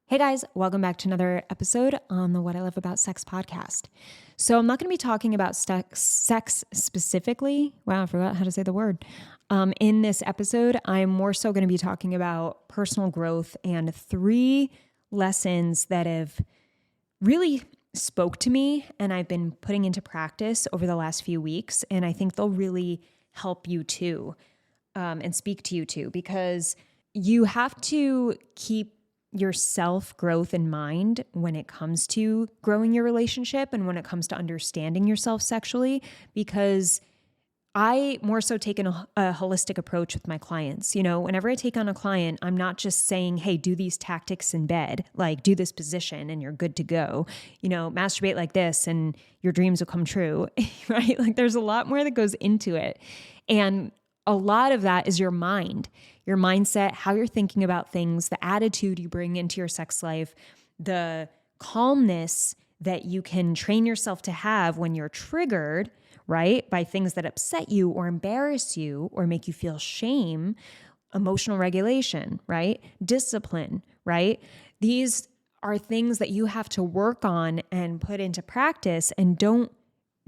Hey guys, welcome back to another episode on the What I Love About Sex podcast. So I'm not going to be talking about sex specifically. Wow, I forgot how to say the word. In this episode, I'm more so going to be talking about personal growth and 3 lessons that have really spoke to me and I've been putting into practice over the last few weeks. And I think they'll really help you too, and speak to you too, because you have to keep your self-growth in mind when it comes to growing your relationship and when it comes to understanding yourself sexually, because I more so take a holistic approach with my clients. You know, whenever I take on a client, I'm not just saying, hey, do these tactics in bed, like do this position and you're good to go. You know, masturbate like this and your dreams will come true, right? Like there's a lot more that goes into it. And a lot of that is your mind, your mindset, how you're thinking about things, the attitude you bring into your sex life, the calmness that you can train yourself to have when you're triggered, right, by things that upset you or embarrass you or make you feel shame, emotional regulation, right, discipline, right? These are things that you have to work on and put into practice and don't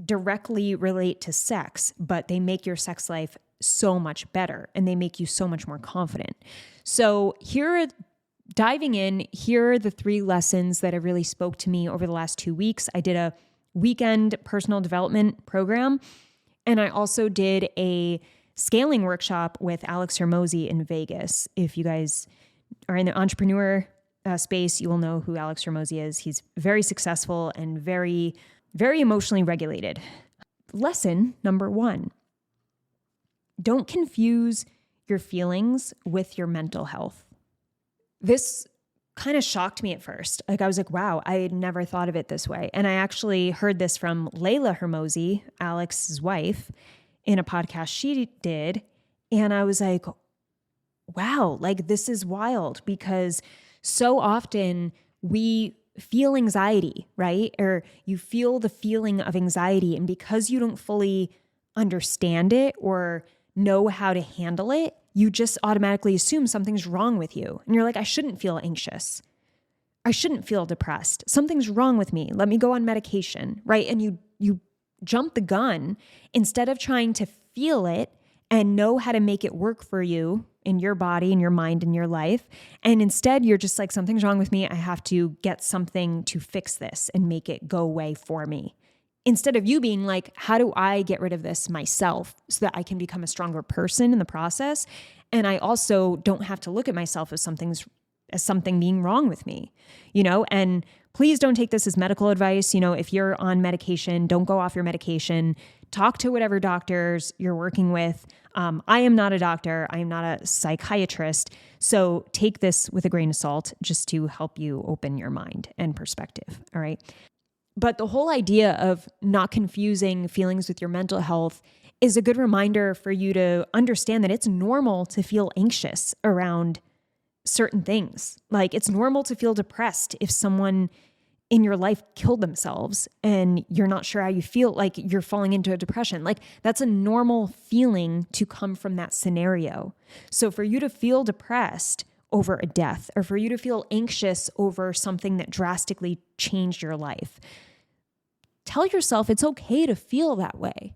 directly relate to sex, but they make your sex life so much better and they make you so much more confident. So diving in, here are the 3 lessons that have really spoke to me over the last 2 weeks. I did a weekend personal development program, and I also did a scaling workshop with Alex Hormozi in Vegas. If you guys are in the entrepreneur space, you will know who Alex Hormozi is. He's very successful and very, very emotionally regulated. Lesson number 1. Don't confuse your feelings with your mental health. This kind of shocked me at first. Like I was like, wow, I had never thought of it this way. And I actually heard this from Layla Hormozi, Alex's wife, in a podcast she did. And I was like, wow, like this is wild, because so often we feel anxiety, right? Or you feel the feeling of anxiety. And because you don't fully understand it or know how to handle it, you just automatically assume something's wrong with you. And you're like, I shouldn't feel anxious. I shouldn't feel depressed. Something's wrong with me. Let me go on medication, right? And you jump the gun instead of trying to feel it and know how to make it work for you in your body and your mind and your life. And instead you're just like, something's wrong with me. I have to get something to fix this and make it go away for me. Instead of you being like, how do I get rid of this myself so that I can become a stronger person in the process? And I also don't have to look at myself as something being wrong with me, you know? And please don't take this as medical advice. You know, if you're on medication, don't go off your medication. Talk to whatever doctors you're working with. I am not a doctor. I am not a psychiatrist. So take this with a grain of salt just to help you open your mind and perspective. All right. But the whole idea of not confusing feelings with your mental health is a good reminder for you to understand that it's normal to feel anxious around certain things. Like it's normal to feel depressed if someone in your life killed themselves and you're not sure how you feel, like you're falling into a depression. Like that's a normal feeling to come from that scenario. So for you to feel depressed over a death, or for you to feel anxious over something that drastically changed your life, tell yourself it's okay to feel that way.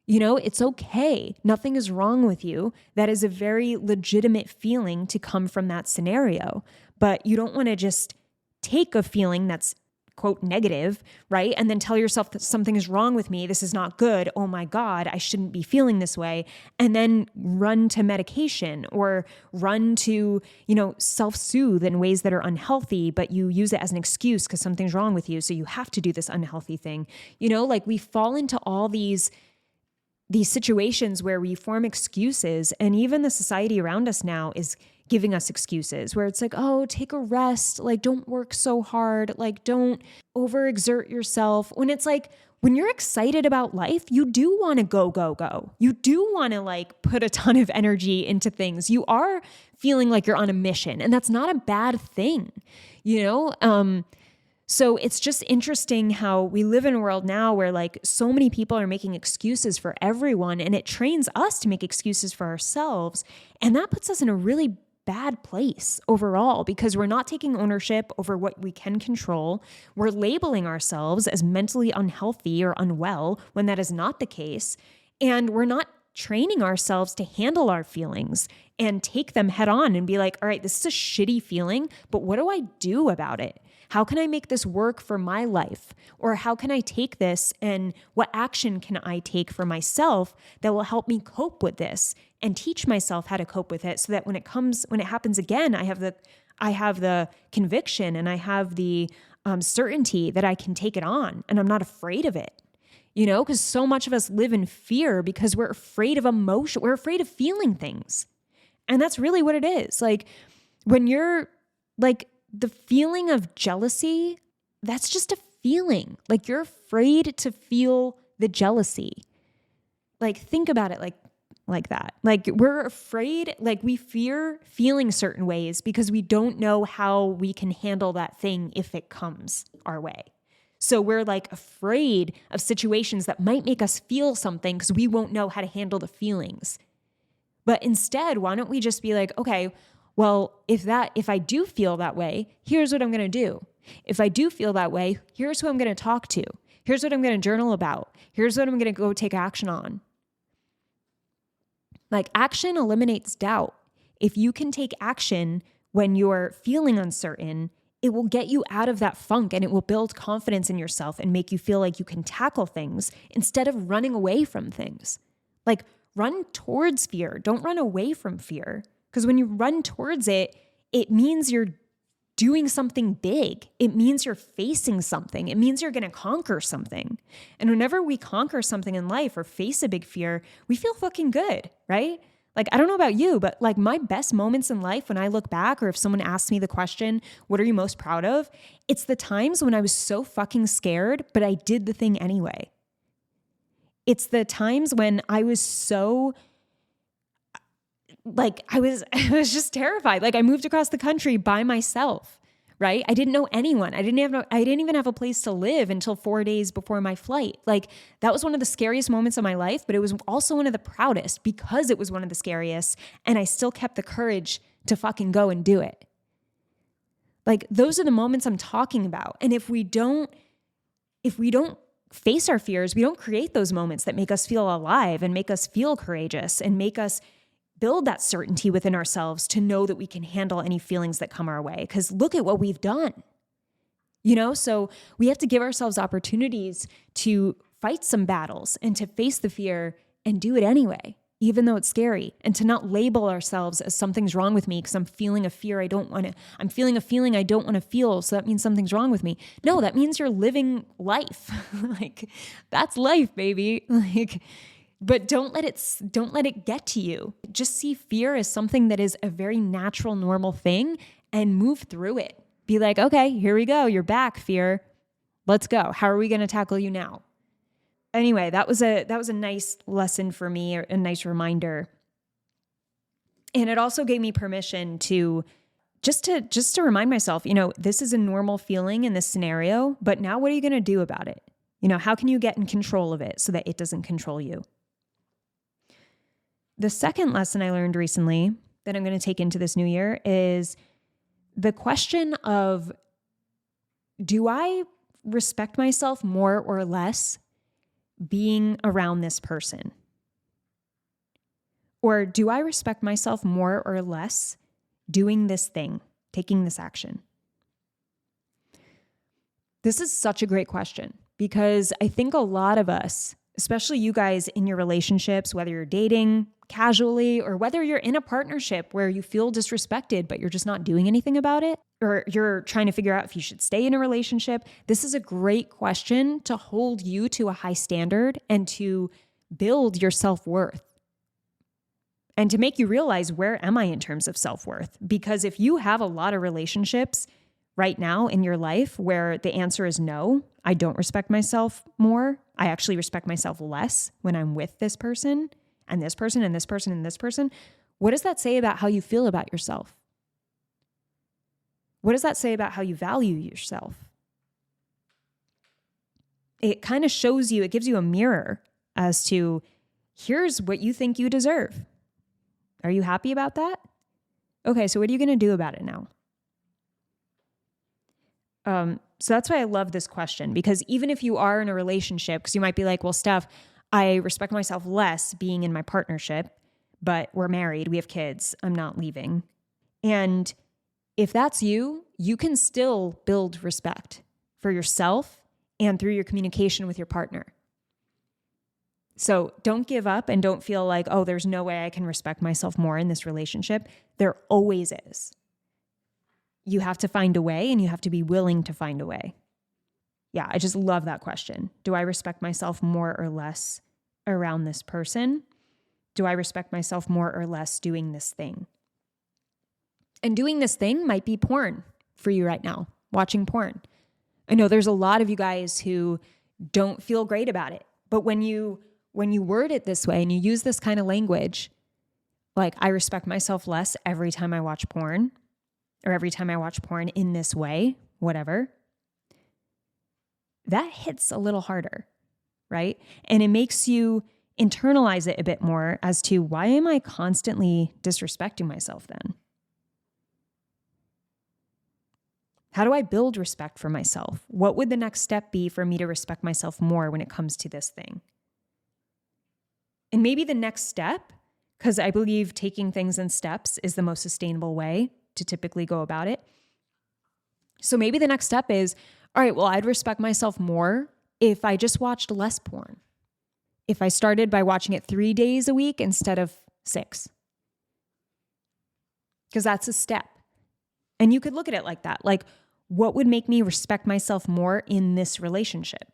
You know, it's okay. Nothing is wrong with you. That is a very legitimate feeling to come from that scenario. But you don't want to just take a feeling that's quote negative, right? And then tell yourself that something is wrong with me. This is not good. Oh my God, I shouldn't be feeling this way. And then run to medication or run to, you know, self-soothe in ways that are unhealthy, but you use it as an excuse because something's wrong with you. So you have to do this unhealthy thing. You know, like we fall into all these situations where we form excuses, and even the society around us now is giving us excuses where it's like, oh, take a rest. Like, don't work so hard. Like, don't overexert yourself. When it's like, when you're excited about life, you do want to go, go, go. You do want to like put a ton of energy into things. You are feeling like you're on a mission, and that's not a bad thing, you know? So it's just interesting how we live in a world now where like so many people are making excuses for everyone, and it trains us to make excuses for ourselves. And that puts us in a really bad place overall because we're not taking ownership over what we can control. We're labeling ourselves as mentally unhealthy or unwell when that is not the case. And we're not training ourselves to handle our feelings and take them head on and be like, all right, this is a shitty feeling, but what do I do about it? How can I make this work for my life? Or how can I take this and what action can I take for myself that will help me cope with this and teach myself how to cope with it so that when it happens again, I have the conviction and I have the certainty that I can take it on and I'm not afraid of it. Because so much of us live in fear because we're afraid of emotion. We're afraid of feeling things. And that's really what it is. Like when you're like, the feeling of jealousy, that's just a feeling. Like you're afraid to feel the jealousy. Like think about it like that. Like we're afraid, like we fear feeling certain ways because we don't know how we can handle that thing if it comes our way. So we're like afraid of situations that might make us feel something because we won't know how to handle the feelings. But instead, why don't we just be like, okay, well, if I do feel that way, here's what I'm going to do. If I do feel that way, here's who I'm going to talk to. Here's what I'm going to journal about. Here's what I'm going to go take action on. Like action eliminates doubt. If you can take action when you're feeling uncertain, it will get you out of that funk and it will build confidence in yourself and make you feel like you can tackle things instead of running away from things. Like run towards fear. Don't run away from fear. Because when you run towards it, it means you're doing something big. It means you're facing something. It means you're going to conquer something. And whenever we conquer something in life or face a big fear, we feel fucking good, right? Like, I don't know about you, but like my best moments in life when I look back or if someone asks me the question, what are you most proud of? It's the times when I was so fucking scared, but I did the thing anyway. It's the times when I was so like I was just terrified. Like I moved across the country by myself, right? I didn't know anyone. I didn't even have a place to live until 4 days before my flight. Like that was one of the scariest moments of my life, but it was also one of the proudest because it was one of the scariest. And I still kept the courage to fucking go and do it. Like those are the moments I'm talking about. And if we don't face our fears, we don't create those moments that make us feel alive and make us feel courageous and make us build that certainty within ourselves to know that we can handle any feelings that come our way. Because look at what we've done. So we have to give ourselves opportunities to fight some battles and to face the fear and do it anyway, even though it's scary, and to not label ourselves as something's wrong with me because I'm feeling a fear I'm feeling a feeling I don't want to feel, so that means something's wrong with me. No, that means you're living life. Like that's life, baby. But don't let it get to you. Just see fear as something that is a very natural, normal thing and move through it. Be like, okay, here we go. You're back, fear. Let's go. How are we going to tackle you now? Anyway, that was a nice lesson for me, a nice reminder. And it also gave me permission to just to remind myself, this is a normal feeling in this scenario, but now what are you going to do about it? How can you get in control of it so that it doesn't control you? The second lesson I learned recently that I'm going to take into this new year is the question of, do I respect myself more or less being around this person? Or do I respect myself more or less doing this thing, taking this action? This is such a great question because I think a lot of us, especially you guys in your relationships, whether you're dating casually or whether you're in a partnership where you feel disrespected, but you're just not doing anything about it, or you're trying to figure out if you should stay in a relationship, this is a great question to hold you to a high standard and to build your self-worth and to make you realize, where am I in terms of self-worth? Because if you have a lot of relationships right now in your life where the answer is no, I don't respect myself more, I actually respect myself less when I'm with this person and this person and this person and this person, what does that say about how you feel about yourself? What does that say about how you value yourself? It kind of shows you, it gives you a mirror as to, here's what you think you deserve. Are you happy about that? Okay, so what are you going to do about it now? So that's why I love this question, because even if you are in a relationship, because you might be like, well, Steph, I respect myself less being in my partnership, but we're married, we have kids, I'm not leaving. And if that's you, you can still build respect for yourself and through your communication with your partner. So don't give up and don't feel like, oh, there's no way I can respect myself more in this relationship. There always is. You have to find a way, and you have to be willing to find a way. Yeah, I just love that question. Do I respect myself more or less around this person? Do I respect myself more or less doing this thing? And doing this thing might be porn for you right now, watching porn. I know there's a lot of you guys who don't feel great about it, but when you word it this way and you use this kind of language, like I respect myself less every time I watch porn, or every time I watch porn in this way, whatever, that hits a little harder, right? And it makes you internalize it a bit more as to, why am I constantly disrespecting myself then? How do I build respect for myself? What would the next step be for me to respect myself more when it comes to this thing? And maybe the next step, because I believe taking things in steps is the most sustainable way to typically go about it. So maybe the next step is, all right, well, I'd respect myself more if I just watched less porn. If I started by watching it 3 days a week instead of 6. Because that's a step. And you could look at it like that. Like, what would make me respect myself more in this relationship?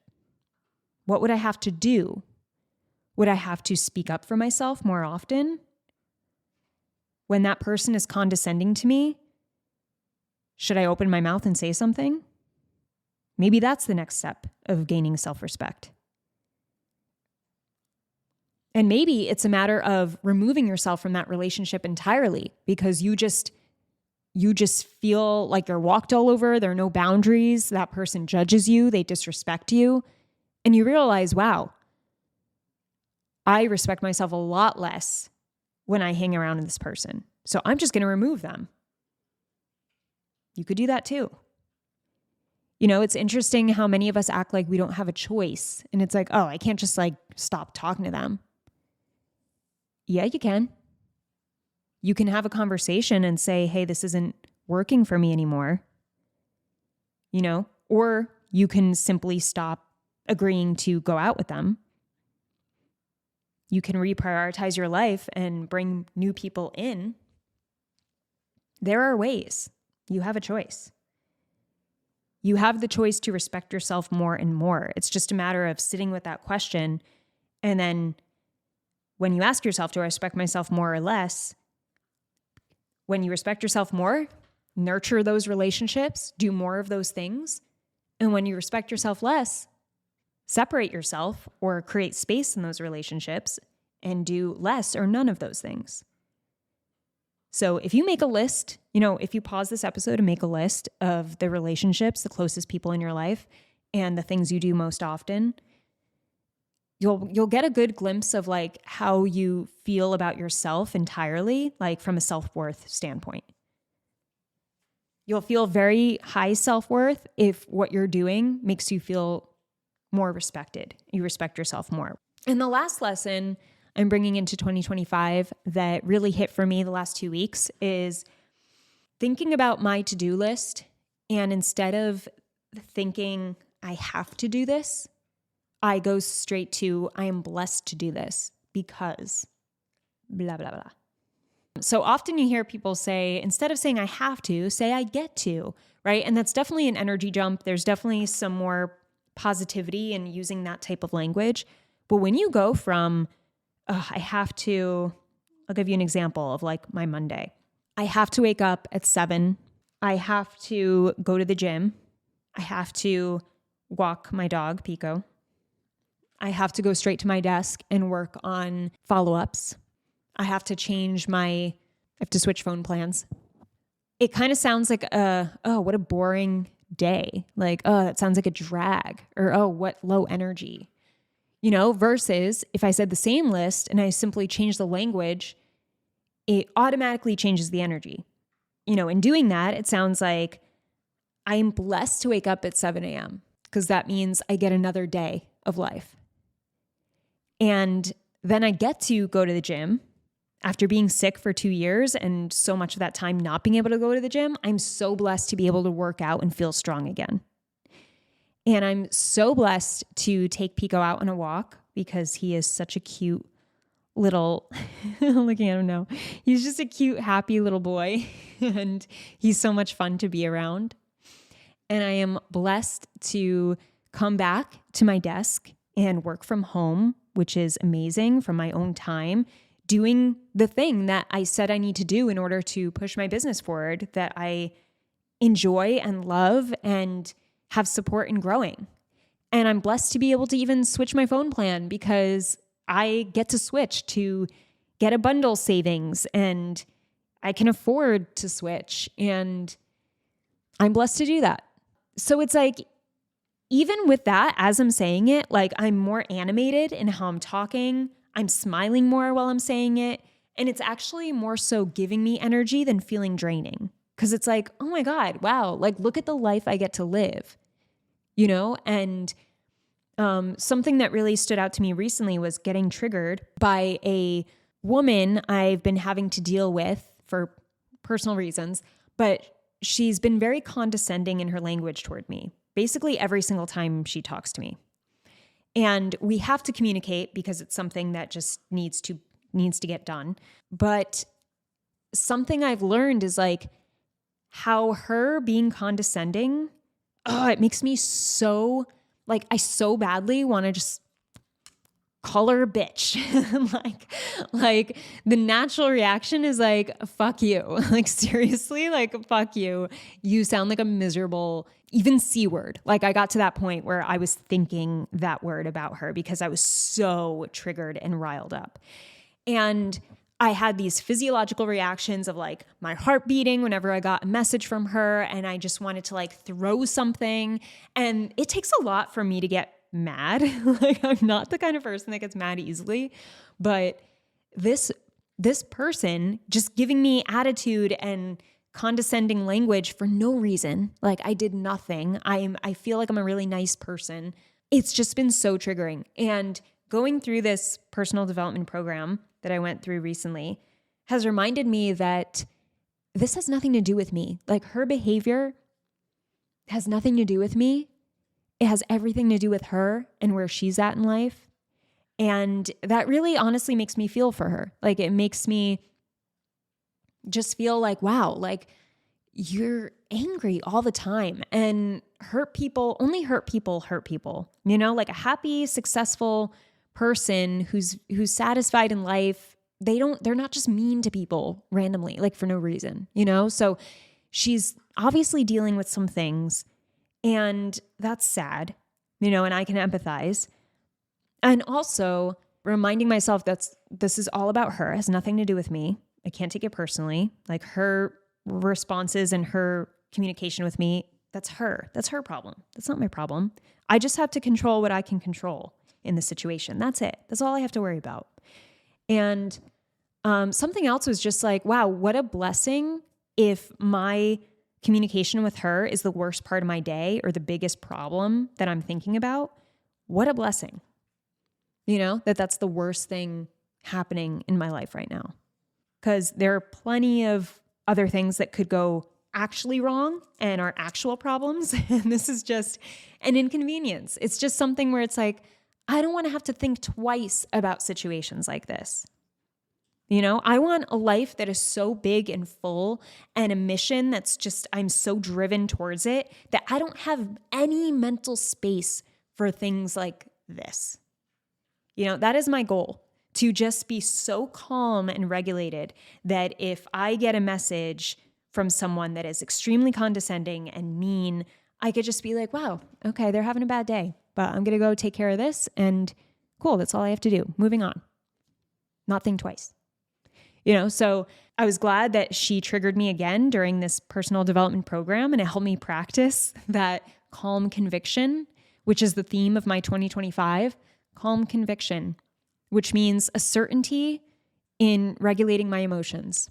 What would I have to do? Would I have to speak up for myself more often? When that person is condescending to me, should I open my mouth and say something? Maybe that's the next step of gaining self-respect. And maybe it's a matter of removing yourself from that relationship entirely, because you just feel like you're walked all over. There are no boundaries. That person judges you. They disrespect you. And you realize, wow, I respect myself a lot less when I hang around with this person. So I'm just going to remove them. You could do that too. You know, it's interesting how many of us act like we don't have a choice. And it's like, oh, I can't just like stop talking to them. Yeah, you can. You can have a conversation and say, hey, this isn't working for me anymore. You know, or you can simply stop agreeing to go out with them. You can reprioritize your life and bring new people in. There are ways. You have a choice. You have the choice to respect yourself more and more. It's just a matter of sitting with that question. And then when you ask yourself, do I respect myself more or less? When you respect yourself more, nurture those relationships, do more of those things. And when you respect yourself less, separate yourself or create space in those relationships and do less or none of those things. So if you make a list, if you pause this episode and make a list of the relationships, the closest people in your life, and the things you do most often, you'll get a good glimpse of like how you feel about yourself entirely, like from a self-worth standpoint. You'll feel very high self-worth if what you're doing makes you feel more respected. You respect yourself more. And the last lesson I'm bringing into 2025 that really hit for me the last 2 weeks is thinking about my to-do list. And instead of thinking I have to do this, I go straight to I am blessed to do this because blah, blah, blah. So often you hear people say, instead of saying I have to, say I get to, right? And that's definitely an energy jump. There's definitely some more positivity in using that type of language. But when you go from, I have to, I'll give you an example of like my Monday. I have to wake up at 7. I have to go to the gym. I have to walk my dog, Pico. I have to go straight to my desk and work on follow-ups. I have to switch phone plans. It kind of sounds like what a boring day. Like, that sounds like a drag, or what low energy. Versus if I said the same list and I simply change the language, it automatically changes the energy. in doing that, it sounds like I'm blessed to wake up at 7 a.m. because that means I get another day of life. And then I get to go to the gym after being sick for 2 years and so much of that time not being able to go to the gym. I'm so blessed to be able to work out and feel strong again. And I'm so blessed to take Pico out on a walk because he is such a cute little, looking at him now, he's just a cute, happy little boy. And he's so much fun to be around. And I am blessed to come back to my desk and work from home, which is amazing, from my own time, doing the thing that I said I need to do in order to push my business forward, that I enjoy and love and have support in growing. And I'm blessed to be able to even switch my phone plan because I get to switch to get a bundle savings and I can afford to switch. And I'm blessed to do that. So it's like, even with that, as I'm saying it, like I'm more animated in how I'm talking. I'm smiling more while I'm saying it. And it's actually more so giving me energy than feeling draining. Because it's like, oh my God, wow, like look at the life I get to live, And something that really stood out to me recently was getting triggered by a woman I've been having to deal with for personal reasons, but she's been very condescending in her language toward me, basically every single time she talks to me. And we have to communicate because it's something that just needs to get done. But something I've learned is like how her being condescending, it makes me so, like, I so badly want to just call her a bitch. like the natural reaction is like, fuck you. Like, seriously, like, fuck you. You sound like a miserable, even C word. Like, I got to that point where I was thinking that word about her because I was so triggered and riled up. And I had these physiological reactions of like my heart beating whenever I got a message from her, and I just wanted to like throw something. And it takes a lot for me to get mad. Like, I'm not the kind of person that gets mad easily, but this person just giving me attitude and condescending language for no reason. Like, I did nothing. I feel like I'm a really nice person. It's just been so triggering. And going through this personal development program that I went through recently has reminded me that this has nothing to do with me. Like, her behavior has nothing to do with me. It has everything to do with her and where she's at in life. And that really honestly makes me feel for her. Like, it makes me just feel like, wow, like you're angry all the time, and only hurt people. Like a happy, successful person who's satisfied in life, they're not just mean to people randomly, like for no reason, So she's obviously dealing with some things, and that's sad, and I can empathize. And also reminding myself that this is all about her. It has nothing to do with me. I can't take it personally. Like, her responses and her communication with me, that's her problem. That's not my problem. I just have to control what I can control in the situation. That's it. That's all I have to worry about. And something else was just like, wow, what a blessing if my communication with her is the worst part of my day or the biggest problem that I'm thinking about. What a blessing, that's the worst thing happening in my life right now. Because there are plenty of other things that could go actually wrong and are actual problems. And this is just an inconvenience. It's just something where it's like, I don't want to have to think twice about situations like this. I want a life that is so big and full, and a mission that's just, I'm so driven towards it that I don't have any mental space for things like this. That is my goal, to just be so calm and regulated that if I get a message from someone that is extremely condescending and mean, I could just be like, wow, okay, they're having a bad day, but I'm going to go take care of this, and cool, that's all I have to do. Moving on. Not think twice. So I was glad that she triggered me again during this personal development program, and it helped me practice that calm conviction, which is the theme of my 2025, calm conviction, which means a certainty in regulating my emotions.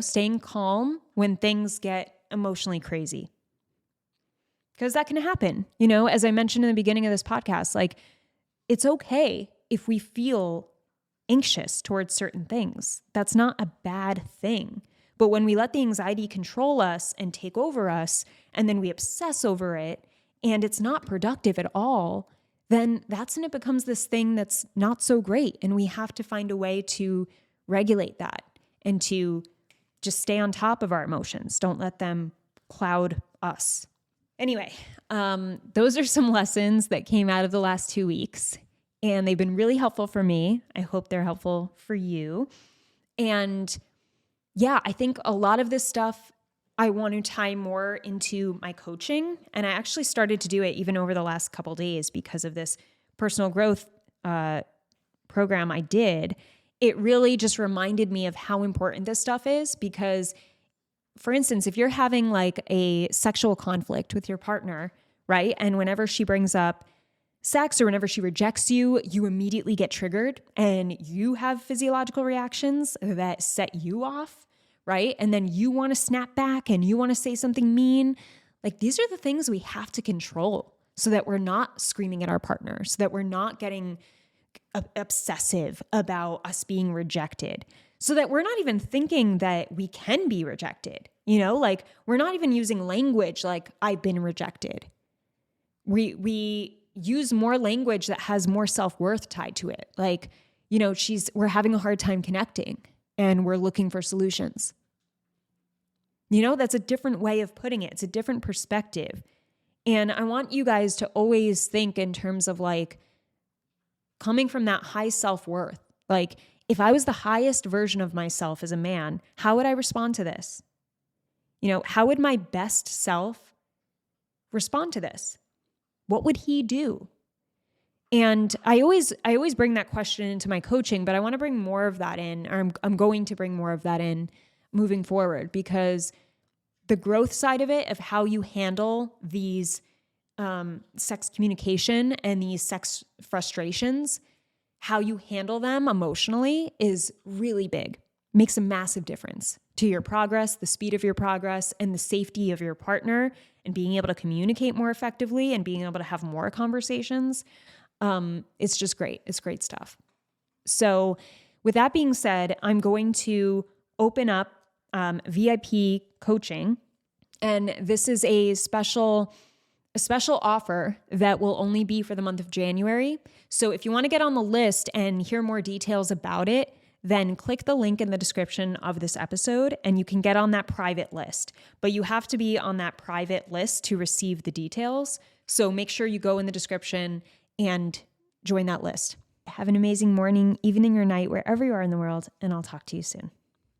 Staying calm when things get emotionally crazy. Because that can happen. As I mentioned in the beginning of this podcast, like, it's okay if we feel anxious towards certain things. That's not a bad thing. But when we let the anxiety control us and take over us, and then we obsess over it, and it's not productive at all, then that's when it becomes this thing that's not so great. And we have to find a way to regulate that and to just stay on top of our emotions. Don't let them cloud us. Anyway, those are some lessons that came out of the last 2 weeks, and they've been really helpful for me. I hope they're helpful for you. And yeah, I think a lot of this stuff I want to tie more into my coaching. And I actually started to do it even over the last couple of days because of this personal growth program I did. It really just reminded me of how important this stuff is because, for instance, if you're having like a sexual conflict with your partner, right? And whenever she brings up sex or whenever she rejects you, you immediately get triggered and you have physiological reactions that set you off, right? And then you want to snap back and you want to say something mean. Like, these are the things we have to control so that we're not screaming at our partner, so that we're not getting obsessive about us being rejected, so that we're not even thinking that we can be rejected. Like, we're not even using language like I've been rejected. We use more language that has more self-worth tied to it. Like, we're having a hard time connecting and we're looking for solutions. That's a different way of putting it. It's a different perspective. And I want you guys to always think in terms of like coming from that high self-worth. Like, if I was the highest version of myself as a man, how would I respond to this? How would my best self respond to this? What would he do? And I always bring that question into my coaching, but I want to bring more of that in, or I'm going to bring more of that in moving forward, because the growth side of it, of how you handle these sex communication and these sex frustrations, how you handle them emotionally is really big. Makes a massive difference to your progress, the speed of your progress, and the safety of your partner, and being able to communicate more effectively and being able to have more conversations. It's just great. It's great stuff. So with that being said, I'm going to open up VIP coaching, and this is a special offer that will only be for the month of January. So if you want to get on the list and hear more details about it, then click the link in the description of this episode and you can get on that private list. But you have to be on that private list to receive the details. So make sure you go in the description and join that list. Have an amazing morning, evening, or night, wherever you are in the world, and I'll talk to you soon.